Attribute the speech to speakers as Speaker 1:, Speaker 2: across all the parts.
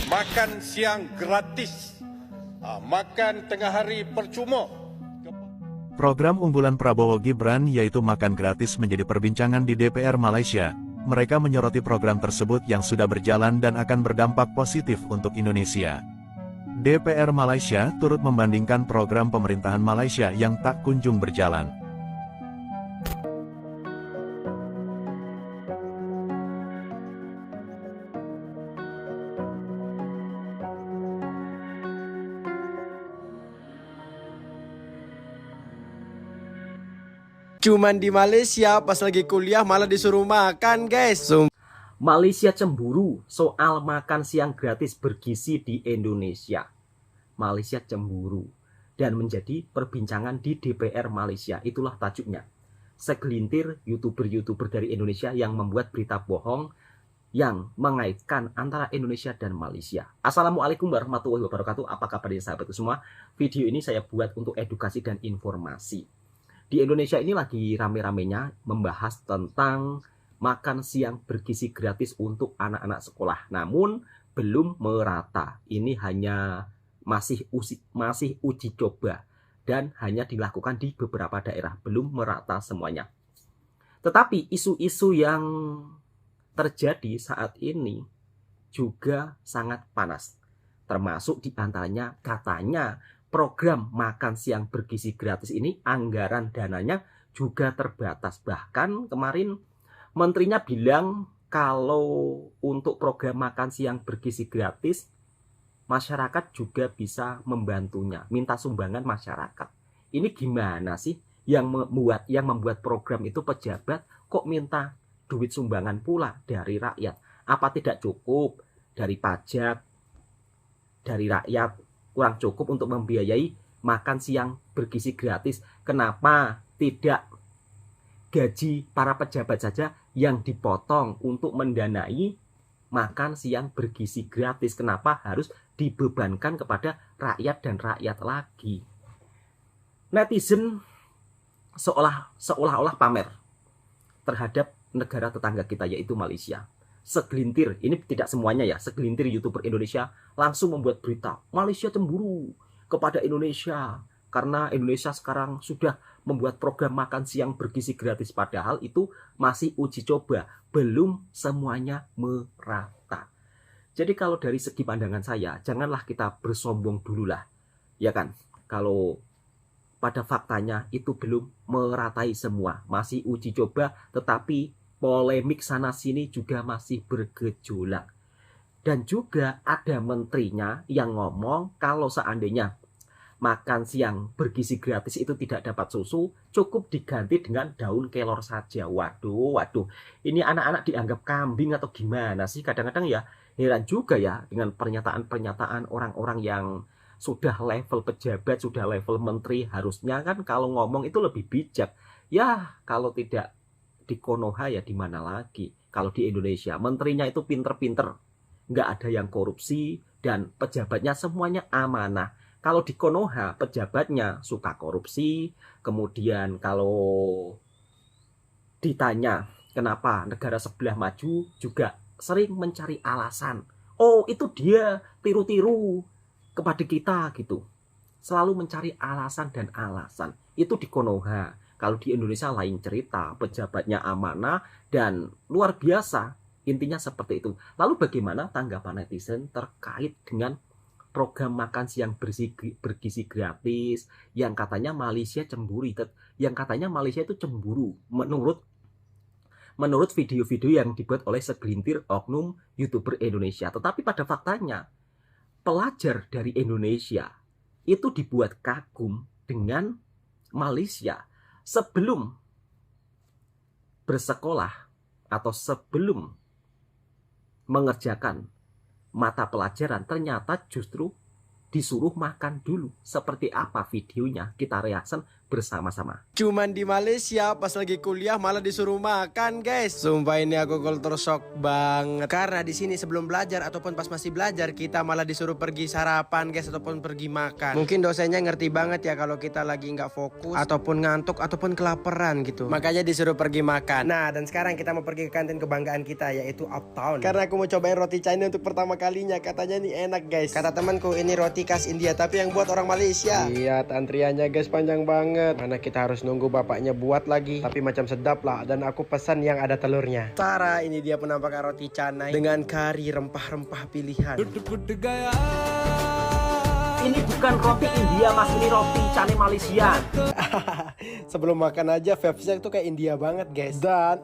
Speaker 1: makan siang gratis, makan tengah hari percuma.
Speaker 2: Program unggulan Prabowo Gibran yaitu makan gratis menjadi perbincangan di DPR Malaysia. Mereka menyoroti program tersebut yang sudah berjalan dan akan berdampak positif untuk Indonesia. DPR Malaysia turut membandingkan program pemerintahan Malaysia yang tak kunjung berjalan.
Speaker 3: Cuman di Malaysia pas lagi kuliah malah disuruh makan, guys.
Speaker 4: Malaysia cemburu soal makan siang gratis bergizi di Indonesia. Malaysia cemburu dan menjadi perbincangan di DPR Malaysia. Itulah tajuknya. Segelintir YouTuber-YouTuber dari Indonesia yang membuat berita bohong yang mengaitkan antara Indonesia dan Malaysia. Assalamualaikum warahmatullahi wabarakatuh. Apa kabarnya sahabatku semua? Video ini saya buat untuk edukasi dan informasi. Di Indonesia ini lagi rame-ramenya membahas tentang makan siang bergizi gratis untuk anak-anak sekolah. Namun belum merata. Ini hanya masih uji coba dan hanya dilakukan di beberapa daerah. Belum merata semuanya. Tetapi isu-isu yang terjadi saat ini juga sangat panas. Termasuk diantaranya katanya program makan siang bergizi gratis ini anggaran dananya juga terbatas. Bahkan kemarin menterinya bilang kalau untuk program makan siang bergizi gratis masyarakat juga bisa membantunya, minta sumbangan masyarakat. Ini gimana sih yang membuat program itu pejabat kok minta duit sumbangan pula dari rakyat? Apa tidak cukup dari pajak dari rakyat? Kurang cukup untuk membiayai makan siang bergizi gratis. Kenapa tidak gaji para pejabat saja yang dipotong untuk mendanai makan siang bergizi gratis? Kenapa harus dibebankan kepada rakyat dan rakyat lagi? Netizen seolah-olah pamer terhadap negara tetangga kita yaitu Malaysia. Segelintir, ini tidak semuanya ya, segelintir YouTuber Indonesia langsung membuat berita Malaysia cemburu kepada Indonesia karena Indonesia sekarang sudah membuat program makan siang bergizi gratis, padahal itu masih uji coba, belum semuanya merata. Jadi kalau dari segi pandangan saya, janganlah kita bersombong dulu lah, ya kan? Kalau pada faktanya itu belum meratai semua, masih uji coba, tetapi polemik sana-sini juga masih bergejolak. Dan juga ada menterinya yang ngomong kalau seandainya makan siang bergizi gratis itu tidak dapat susu, cukup diganti dengan daun kelor saja. Waduh. Ini anak-anak dianggap kambing atau gimana sih? Kadang-kadang ya heran juga ya dengan pernyataan-pernyataan orang-orang yang sudah level pejabat, sudah level menteri. Harusnya kan kalau ngomong itu lebih bijak. Ya, kalau tidak di Konoha ya di mana lagi? Kalau di Indonesia menterinya itu pinter-pinter, nggak ada yang korupsi dan pejabatnya semuanya amanah. Kalau di Konoha pejabatnya suka korupsi, kemudian kalau ditanya kenapa negara sebelah maju juga sering mencari alasan. Oh itu dia tiru-tiru kepada kita gitu. Selalu mencari alasan dan alasan. Itu di Konoha. Kalau di Indonesia lain cerita, pejabatnya amanah dan luar biasa. Intinya seperti itu. Lalu bagaimana tanggapan netizen terkait dengan program makan siang bergizi gratis yang katanya Malaysia cemburu? Yang katanya Malaysia itu cemburu menurut video-video yang dibuat oleh segelintir oknum YouTuber Indonesia. Tetapi pada faktanya pelajar dari Indonesia itu dibuat kagum dengan Malaysia. Sebelum bersekolah atau sebelum mengerjakan mata pelajaran, ternyata justru disuruh makan dulu. Seperti apa videonya? Kita reaction bersama-sama.
Speaker 3: Cuman di Malaysia pas lagi kuliah malah disuruh makan guys. Sumpah ini aku culture shock banget. Karena di sini sebelum belajar ataupun pas masih belajar kita malah disuruh pergi sarapan guys ataupun pergi makan. Mungkin dosennya ngerti banget ya kalau kita lagi nggak fokus ataupun ngantuk ataupun kelaparan gitu. Makanya disuruh pergi makan. Nah dan sekarang kita mau pergi ke kantin kebanggaan kita yaitu Uptown. Karena aku mau cobain roti China untuk pertama kalinya. Katanya nih enak guys. Kata temanku ini roti khas India tapi yang buat orang Malaysia. Lihat antriannya guys panjang banget. Mana kita harus nunggu bapaknya buat lagi. Tapi macam sedap lah. Dan aku pesan yang ada telurnya. Tara ini dia penampakan roti canai dengan kari rempah-rempah pilihan.
Speaker 4: Ini bukan roti India mas, ini roti canai Malaysia.
Speaker 3: Sebelum makan aja vibes-nya tuh kayak India banget guys. Dan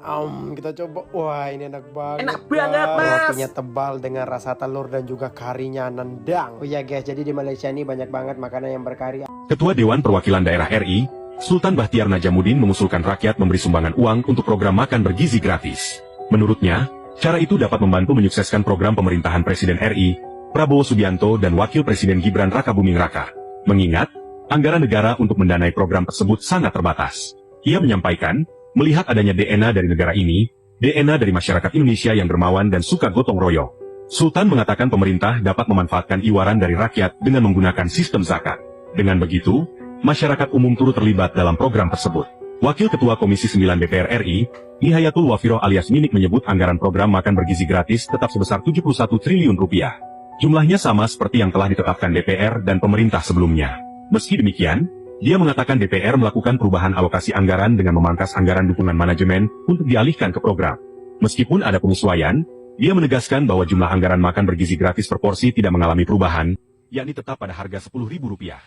Speaker 3: kita coba. Wah ini enak banget.
Speaker 4: Enak banget mas.
Speaker 3: Rotinya tebal dengan rasa telur dan juga karinya nendang. Oh iya guys, jadi di Malaysia ini banyak banget makanan yang berkari.
Speaker 5: Ketua Dewan Perwakilan Daerah RI, Sultan Bahtiar Najamuddin mengusulkan rakyat memberi sumbangan uang untuk program makan bergizi gratis. Menurutnya, cara itu dapat membantu menyukseskan program pemerintahan Presiden RI, Prabowo Subianto dan Wakil Presiden Gibran Rakabuming Raka. Mengingat, anggaran negara untuk mendanai program tersebut sangat terbatas. Ia menyampaikan, melihat adanya DNA dari negara ini, DNA dari masyarakat Indonesia yang dermawan dan suka gotong royong. Sultan mengatakan pemerintah dapat memanfaatkan iwaran dari rakyat dengan menggunakan sistem zakat. Dengan begitu, masyarakat umum turut terlibat dalam program tersebut. Wakil Ketua Komisi 9 DPR RI, Nihayatul Wafiroh alias Minik menyebut anggaran program makan bergizi gratis tetap sebesar 71 triliun rupiah. Jumlahnya sama seperti yang telah ditetapkan DPR dan pemerintah sebelumnya. Meski demikian, dia mengatakan DPR melakukan perubahan alokasi anggaran dengan memangkas anggaran dukungan manajemen untuk dialihkan ke program. Meskipun ada penyesuaian, dia menegaskan bahwa jumlah anggaran makan bergizi gratis per porsi tidak mengalami perubahan, yakni tetap pada harga Rp10.000.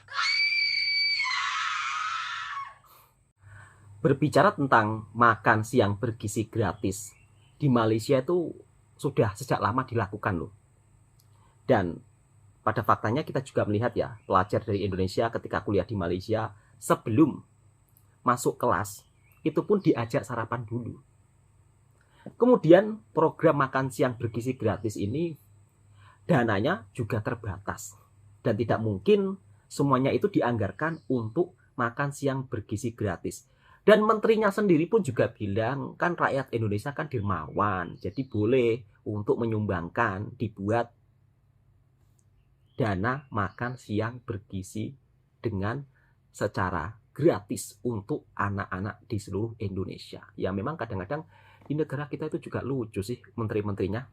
Speaker 4: Berbicara tentang makan siang bergizi gratis, di Malaysia itu sudah sejak lama dilakukan loh. Dan pada faktanya kita juga melihat ya, pelajar dari Indonesia ketika kuliah di Malaysia sebelum masuk kelas, itu pun diajak sarapan dulu. Kemudian program makan siang bergizi gratis ini dananya juga terbatas. Dan tidak mungkin semuanya itu dianggarkan untuk makan siang bergizi gratis. Dan menterinya sendiri pun juga bilang, kan rakyat Indonesia kan dermawan, jadi boleh untuk menyumbangkan, dibuat dana makan siang bergizi dengan secara gratis untuk anak-anak di seluruh Indonesia. Ya memang kadang-kadang di negara kita itu juga lucu sih menteri-menterinya.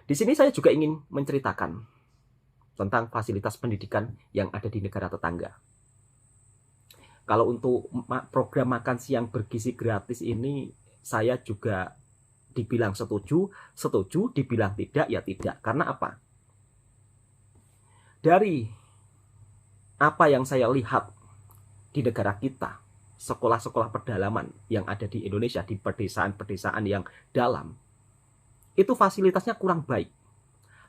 Speaker 4: Di sini saya juga ingin menceritakan tentang fasilitas pendidikan yang ada di negara tetangga. Kalau untuk program makan siang bergizi gratis ini, saya juga dibilang setuju, dibilang tidak, ya tidak. Karena apa? Dari apa yang saya lihat di negara kita, sekolah-sekolah pedalaman yang ada di Indonesia, di pedesaan-pedesaan yang dalam, itu fasilitasnya kurang baik.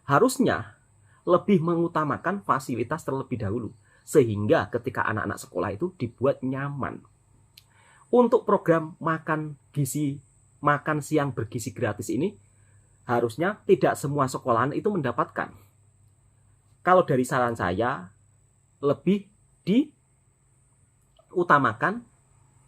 Speaker 4: Harusnya lebih mengutamakan fasilitas terlebih dahulu, sehingga ketika anak-anak sekolah itu dibuat nyaman. Untuk program makan siang bergizi gratis ini, harusnya tidak semua sekolahan itu mendapatkan. Kalau dari saran saya, lebih diutamakan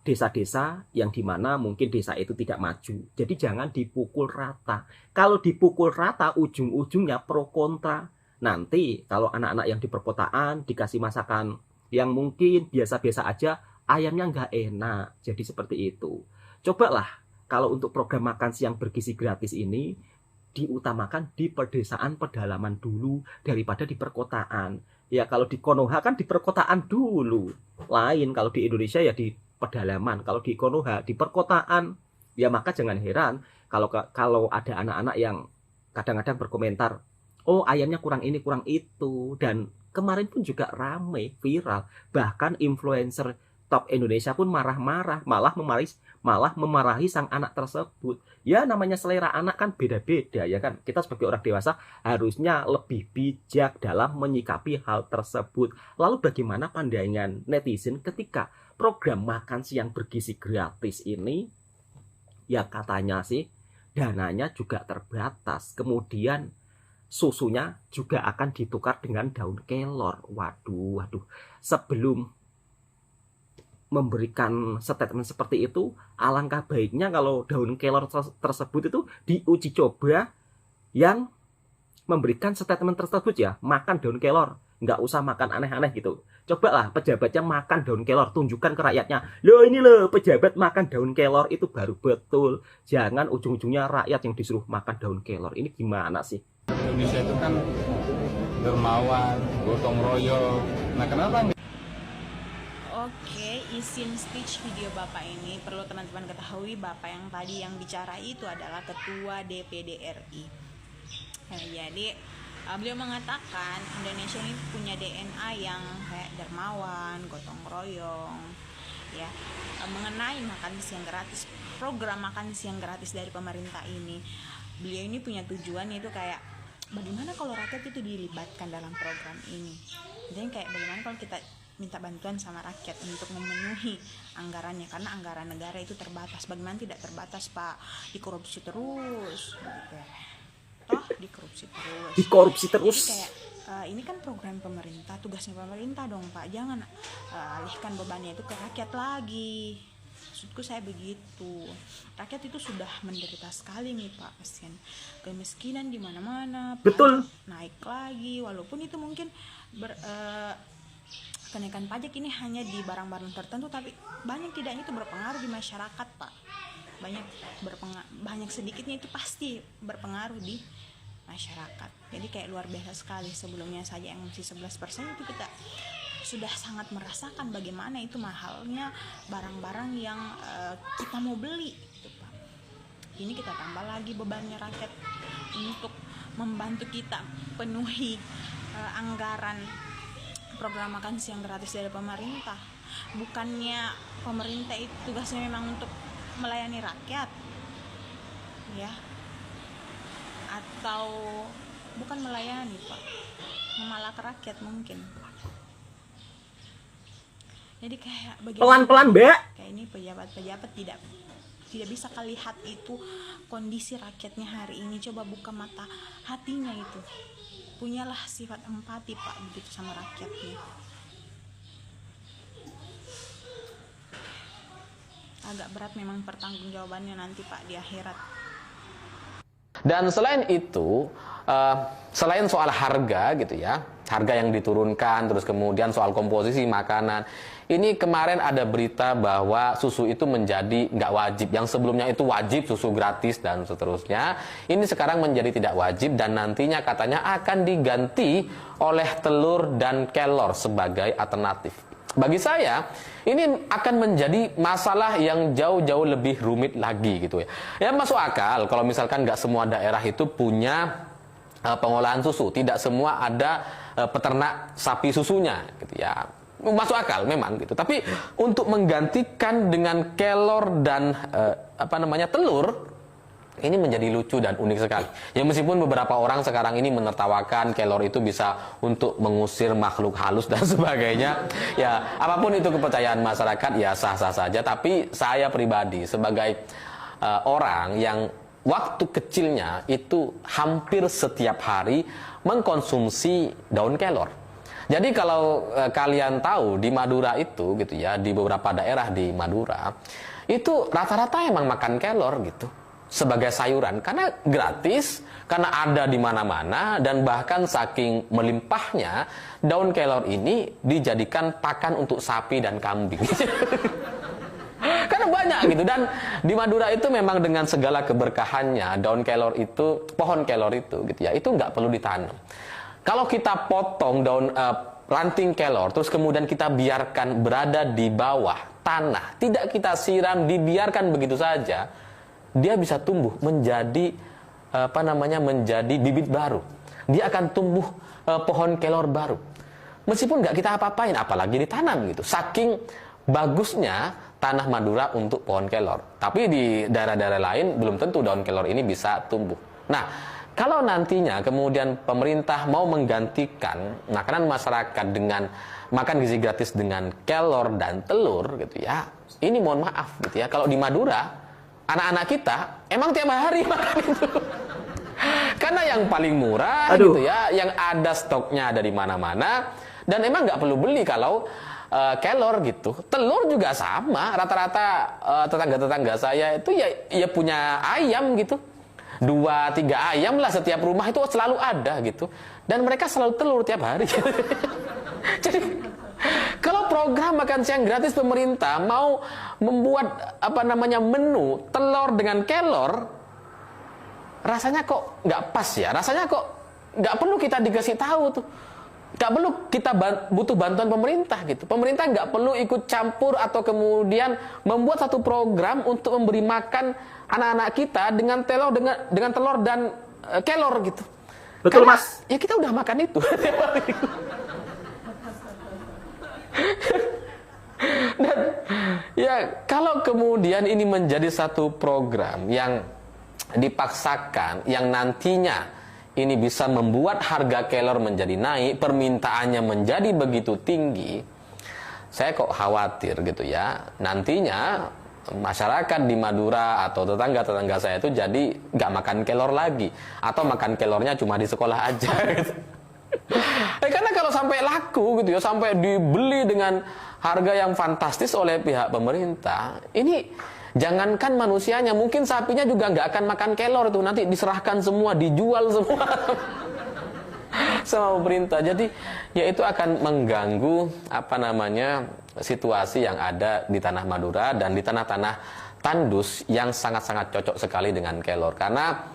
Speaker 4: desa-desa yang dimana mungkin desa itu tidak maju. Jadi jangan dipukul rata. Kalau dipukul rata, ujung-ujungnya pro kontra. Nanti kalau anak-anak yang di perkotaan dikasih masakan yang mungkin biasa-biasa aja, ayamnya nggak enak. Jadi seperti itu. Cobalah kalau untuk program makan siang bergizi gratis ini diutamakan di pedesaan pedalaman dulu daripada di perkotaan. Ya kalau di Konoha kan di perkotaan dulu. Lain kalau di Indonesia ya di pedalaman. Kalau di Konoha di perkotaan. Ya maka jangan heran kalau ada anak-anak yang kadang-kadang berkomentar, oh ayamnya kurang ini, kurang itu. Dan kemarin pun juga ramai, viral. Bahkan influencer top Indonesia pun marah-marah, malah memarahi sang anak tersebut. Ya namanya selera anak kan beda-beda ya kan. Kita sebagai orang dewasa harusnya lebih bijak dalam menyikapi hal tersebut. Lalu bagaimana pandangan netizen ketika program makan siang bergizi gratis ini, ya katanya sih dananya juga terbatas. Kemudian susunya juga akan ditukar dengan daun kelor. Waduh. Sebelum memberikan statement seperti itu, alangkah baiknya kalau daun kelor tersebut itu diuji coba yang memberikan statement tersebut ya, makan daun kelor, nggak usah makan aneh-aneh gitu. Cobalah pejabatnya makan daun kelor, tunjukkan ke rakyatnya, loh ini loh pejabat makan daun kelor, itu baru betul. Jangan ujung-ujungnya rakyat yang disuruh makan daun kelor. Ini gimana sih?
Speaker 6: Indonesia itu kan dermawan, gotong royong. Nah kenapa nggak?
Speaker 7: Oke, izin speech video Bapak ini perlu teman-teman ketahui, Bapak yang tadi yang bicara itu adalah Ketua DPD RI. Nah, jadi beliau mengatakan Indonesia ini punya DNA yang kayak dermawan, gotong royong, ya. Mengenai makan siang gratis, program makan siang gratis dari pemerintah ini, beliau ini punya tujuan yaitu kayak bagaimana kalau rakyat itu dilibatkan dalam program ini. Jadi kayak bagaimana kalau kita minta bantuan sama rakyat untuk memenuhi anggarannya, karena anggaran negara itu terbatas. Bagaimana tidak terbatas, Pak? Dikorupsi terus gitu. Dikorupsi terus. Jadi kayak ini kan program pemerintah, tugasnya pemerintah dong, Pak. Jangan alihkan bebannya itu ke rakyat lagi. Maksudku saya begitu. Rakyat itu sudah menderita sekali nih, Pak. Kasihan kemiskinan di mana-mana.
Speaker 4: Betul.
Speaker 7: Naik lagi, walaupun itu mungkin kenaikan pajak ini hanya di barang-barang tertentu, tapi banyak tidaknya itu berpengaruh di masyarakat, Pak. Banyak sedikitnya itu pasti berpengaruh di masyarakat. Jadi kayak luar biasa sekali. Sebelumnya saja yang masih 11% itu kita sudah sangat merasakan bagaimana itu mahalnya barang-barang yang kita mau beli gitu, Pak. Ini kita tambah lagi bebannya rakyat untuk membantu kita penuhi anggaran program makan siang gratis dari pemerintah. Bukannya pemerintah itu tugasnya memang untuk melayani rakyat, ya, atau bukan melayani, Pak, memalak rakyat mungkin. Jadi kayak
Speaker 4: Pelan-pelan, Mbak.
Speaker 7: Kayak ini pejabat-pejabat tidak bisa lihat itu kondisi rakyatnya hari ini. Coba buka mata hatinya itu. Punyalah sifat empati, Pak, begitu sama rakyatnya. Agak berat memang pertanggungjawabannya nanti, Pak, di akhirat.
Speaker 8: Dan selain itu, selain soal harga gitu ya, harga yang diturunkan, terus kemudian soal komposisi makanan, ini kemarin ada berita bahwa susu itu menjadi nggak wajib. Yang sebelumnya itu wajib, susu gratis dan seterusnya. Ini sekarang menjadi tidak wajib dan nantinya katanya akan diganti oleh telur dan kelor sebagai alternatif. Bagi saya, ini akan menjadi masalah yang jauh-jauh lebih rumit lagi gitu ya. Ya masuk akal kalau misalkan nggak semua daerah itu punya pengolahan susu. Tidak semua ada peternak sapi susunya gitu ya. Masuk akal memang gitu. Tapi untuk menggantikan dengan kelor dan telur, ini menjadi lucu dan unik sekali. Ya meskipun beberapa orang sekarang ini menertawakan kelor itu bisa untuk mengusir makhluk halus dan sebagainya. Ya apapun itu kepercayaan masyarakat ya sah-sah saja. Tapi saya pribadi sebagai orang yang waktu kecilnya itu hampir setiap hari mengkonsumsi daun kelor. Jadi kalau kalian tahu di Madura itu gitu ya, di beberapa daerah di Madura itu rata-rata emang makan kelor gitu sebagai sayuran karena gratis, karena ada di mana-mana dan bahkan saking melimpahnya daun kelor ini dijadikan pakan untuk sapi dan kambing. Karena banyak gitu dan di Madura itu memang dengan segala keberkahannya daun kelor itu, pohon kelor itu gitu ya, itu nggak perlu ditanam. Kalau kita potong daun ranting kelor, terus kemudian kita biarkan berada di bawah tanah, tidak kita siram, dibiarkan begitu saja, dia bisa tumbuh menjadi menjadi bibit baru. Dia akan tumbuh pohon kelor baru. Meskipun nggak kita apa-apain, apalagi ditanam gitu. Saking bagusnya tanah Madura untuk pohon kelor. Tapi di daerah-daerah lain belum tentu daun kelor ini bisa tumbuh. Nah, kalau nantinya kemudian pemerintah mau menggantikan makanan masyarakat dengan makan gizi gratis dengan kelor dan telur gitu ya, ini mohon maaf gitu ya, kalau di Madura anak-anak kita emang tiap hari makan itu. Karena yang paling murah gitu ya, yang ada stoknya ada di mana-mana dan emang nggak perlu beli kalau kelor gitu. Telur juga sama, rata-rata tetangga-tetangga saya itu ya punya ayam gitu. 2-3 ayam lah setiap rumah itu selalu ada gitu. Dan mereka selalu telur tiap hari. Jadi kalau program makan siang gratis pemerintah mau membuat menu telur dengan kelor, rasanya kok nggak pas ya. Rasanya kok nggak perlu kita dikasih tahu tuh. Nggak perlu kita butuh bantuan pemerintah gitu. Pemerintah nggak perlu ikut campur atau kemudian membuat satu program untuk memberi makan anak-anak kita dengan telur dan kelor gitu.
Speaker 4: Betul,
Speaker 8: karena,
Speaker 4: Mas.
Speaker 8: ya kita udah makan itu. Dan ya kalau kemudian ini menjadi satu program yang dipaksakan, yang nantinya ini bisa membuat harga kelor menjadi naik, permintaannya menjadi begitu tinggi, saya kok khawatir gitu ya. Nantinya masyarakat di Madura atau tetangga-tetangga saya itu jadi nggak makan kelor lagi, atau makan kelornya cuma di sekolah aja gitu. Karena kalau sampai laku gitu ya, sampai dibeli dengan harga yang fantastis oleh pihak pemerintah, ini jangankan manusianya, mungkin sapinya juga nggak akan makan kelor itu, nanti diserahkan semua, dijual semua sama pemerintah. Jadi ya itu akan mengganggu situasi yang ada di tanah Madura dan di tanah-tanah tandus yang sangat-sangat cocok sekali dengan kelor. Karena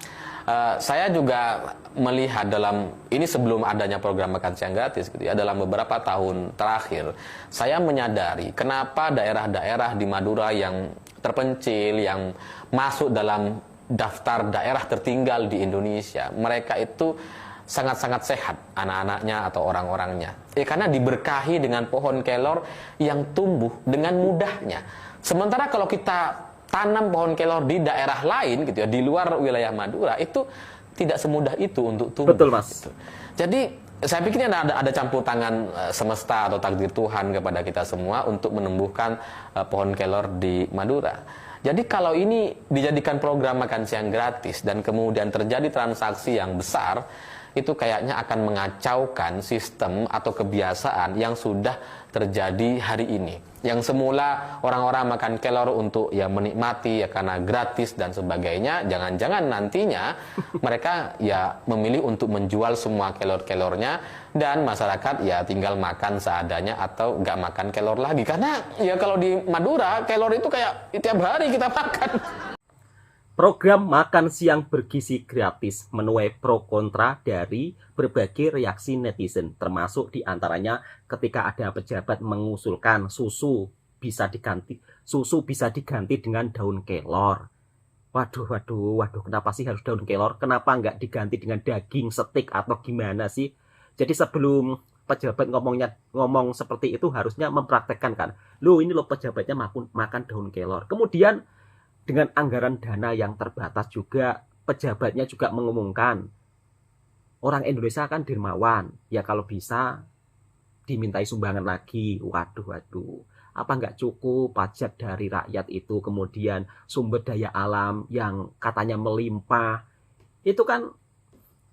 Speaker 8: saya juga melihat ini sebelum adanya program makan siang gratis gitu ya, dalam beberapa tahun terakhir saya menyadari kenapa daerah-daerah di Madura yang terpencil, yang masuk dalam daftar daerah tertinggal di Indonesia, mereka itu sangat-sangat sehat anak-anaknya atau orang-orangnya. Karena diberkahi dengan pohon kelor yang tumbuh dengan mudahnya. Sementara kalau kita tanam pohon kelor di daerah lain gitu ya, di luar wilayah Madura, itu tidak semudah itu untuk tumbuh.
Speaker 4: Betul, Mas.
Speaker 8: Gitu. Jadi saya pikir ada campur tangan semesta atau takdir Tuhan kepada kita semua untuk menumbuhkan pohon kelor di Madura. Jadi kalau ini dijadikan program makan siang gratis dan kemudian terjadi transaksi yang besar, itu kayaknya akan mengacaukan sistem atau kebiasaan yang sudah terjadi hari ini. Yang semula orang-orang makan kelor untuk ya menikmati ya karena gratis dan sebagainya, jangan-jangan nantinya mereka ya memilih untuk menjual semua kelor-kelornya dan masyarakat ya tinggal makan seadanya atau nggak makan kelor lagi. Karena ya kalau di Madura kelor itu kayak tiap hari kita makan.
Speaker 4: Program makan siang bergizi gratis menuai pro kontra dari berbagai reaksi netizen, termasuk diantaranya ketika ada pejabat mengusulkan susu bisa diganti dengan daun kelor. Waduh, kenapa sih harus daun kelor? Kenapa nggak diganti dengan daging steak atau gimana sih? Jadi sebelum pejabat ngomong seperti itu harusnya mempraktekkan kan. Loh ini loh pejabatnya makan daun kelor. Kemudian dengan anggaran dana yang terbatas juga, pejabatnya juga mengumumkan orang Indonesia kan dermawan, ya kalau bisa dimintai sumbangan lagi. Waduh, apa nggak cukup pajak dari rakyat itu, kemudian sumber daya alam yang katanya melimpah, itu kan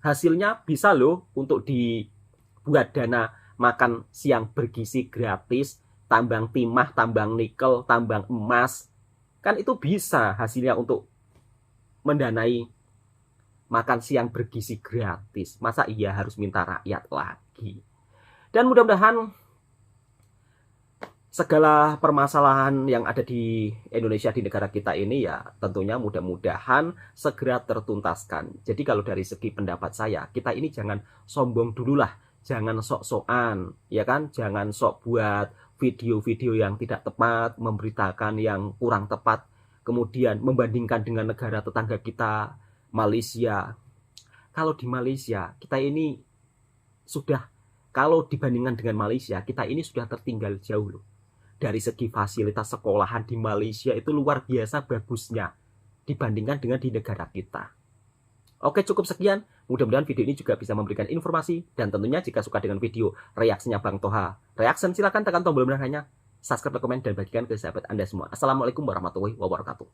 Speaker 4: hasilnya bisa loh untuk dibuat dana makan siang bergizi gratis, tambang timah, tambang nikel, tambang emas. Kan itu bisa hasilnya untuk mendanai makan siang bergizi gratis. Masa iya harus minta rakyat lagi? Dan mudah-mudahan segala permasalahan yang ada di Indonesia, di negara kita ini ya tentunya mudah-mudahan segera tertuntaskan. Jadi kalau dari segi pendapat saya, kita ini jangan sombong dulu lah. Jangan sok-sokan, ya kan? Jangan sok buat video-video yang tidak tepat, memberitakan yang kurang tepat, kemudian membandingkan dengan negara tetangga kita, Malaysia. Kalau di Malaysia, kita ini sudah, kalau dibandingkan dengan Malaysia, kita ini sudah tertinggal jauh loh. Dari segi fasilitas sekolahan di Malaysia itu luar biasa bagusnya dibandingkan dengan di negara kita. Oke, cukup sekian. Mudah-mudahan video ini juga bisa memberikan informasi. Dan tentunya jika suka dengan video reaksinya Bang Toha Reaction, silakan tekan tombol merahnya, subscribe, komen, dan bagikan ke sahabat Anda semua. Assalamualaikum warahmatullahi wabarakatuh.